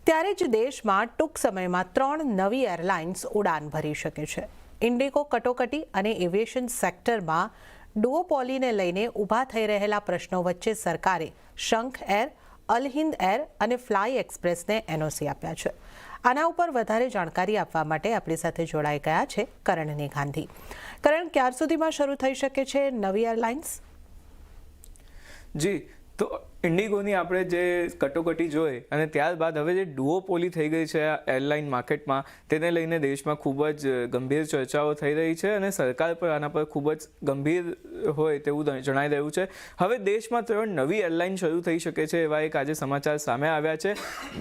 ત્યારે જ દેશમાં ટૂંક સમયમાં 3 નવી એરલાઇન્સ ઉડાન ભરી શકે છે। ઇન્ડિગો કટોકટી અને એવિએશન સેક્ટરમાં ડુઓપોલીને લઈને ઊભા થઈ રહેલા પ્રશ્નો વચ્ચે સરકારે શંખ એર, અલ હિન્દ એર અને ફ્લાય એક્સપ્રેસને એનઓસી આપ્યા છે। આના ઉપર વધારે જાણકારી આપવા માટે આપણી સાથે જોડાઈ ગયા છે કરણની ગાંધી। કરણ, ક્યાર સુધીમાં શરૂ થઈ શકે છે નવી એરલાઇન્સ? જી, તો ઇન્ડિગોની આપણે જે કટોકટી જોઈ અને ત્યારબાદ હવે જે ડુઓપોલી થઈ ગઈ છે આ એરલાઇન માર્કેટમાં, તેને લઈને દેશમાં ખૂબ જ ગંભીર ચર્ચાઓ થઈ રહી છે અને સરકાર પર આના પર ખૂબ જ ગંભીર હોય તેવું જણાઈ રહ્યું છે। હવે દેશમાં 3 નવી એરલાઇન શરૂ થઈ શકે છે એવા એક આજે સમાચાર સામે આવ્યા છે।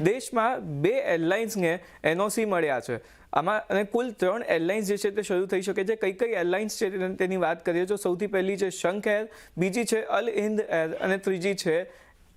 દેશમાં 2 એરલાઇન્સને એનઓસી મળ્યા છે આમાં, અને કુલ 3 એરલાઇન્સ જે છે તે શરૂ થઈ શકે છે। કઈ એરલાઇન્સ છે તેની વાત કરીએ તો સૌથી પહેલી છે શંખ એર, બીજી છે અલ હિન્દ એર અને ત્રીજી છે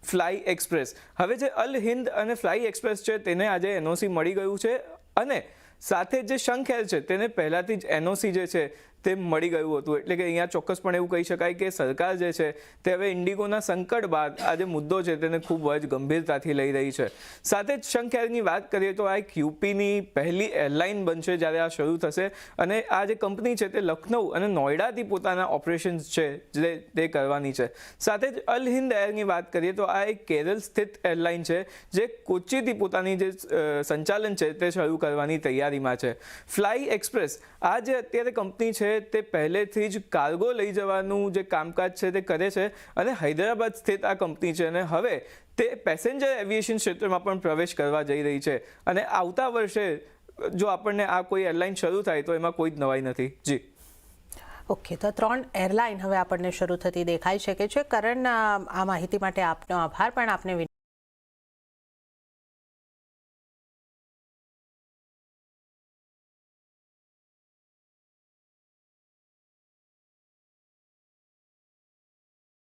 ફ્લાય એક્સપ્રેસ। હવે જે અલ હિન્દ અને ફ્લાય એક્સપ્રેસ છે તેને આજે એનઓસી મળી ગયું છે અને સાથે જે શંખ એર છે તેને પહેલાથી જ એનઓસી જે છે તે મળી ગયું હતું। એટલે કે અહીંયા ચોક્કસપણે એવું કહી શકાય કે સરકાર જે છે તે હવે ઇન્ડિગોના સંકટ બાદ આ જે મુદ્દો છે તેને ખૂબ જ ગંભીરતાથી લઈ રહી છે। સાથે જ શંખ એરની વાત કરીએ તો આ એક યુપીની પહેલી એરલાઇન બનશે જ્યારે આ શરૂ થશે અને આ જે કંપની છે તે લખનઉ અને નોઈડાથી પોતાના ઓપરેશન્સ છે જે તે કરવાની છે। સાથે જ અલ હિન્દ એરની વાત કરીએ તો આ એક કેરળ સ્થિત એરલાઇન છે જે કોચીથી પોતાની જે સંચાલન છે તે શરૂ કરવાની તૈયારીમાં છે। ફ્લાય એક્સપ્રેસ આ જે અત્યારે કંપની છે તે પહેલેથી જ કાર્ગો લઈ જવાનું જે કામકાજ છે તે કરે છે અને હૈદરાબાદ સ્થિત આ કંપની છે અને હવે તે પેસેન્જર એવિએશન ક્ષેત્રમાં પણ પ્રવેશ કરવા જઈ રહી છે અને આવતા વર્ષે જો આપણને આ કોઈ એરલાઇન શરૂ થાય તો એમાં કોઈ જ નવાઈ નથી। જી ઓકે, તો 3 એરલાઇન હવે આપણને શરૂ થતી દેખાઈ શકે છે। કરણ, આ માહિતી માટે આપનો આભાર, પણ આપને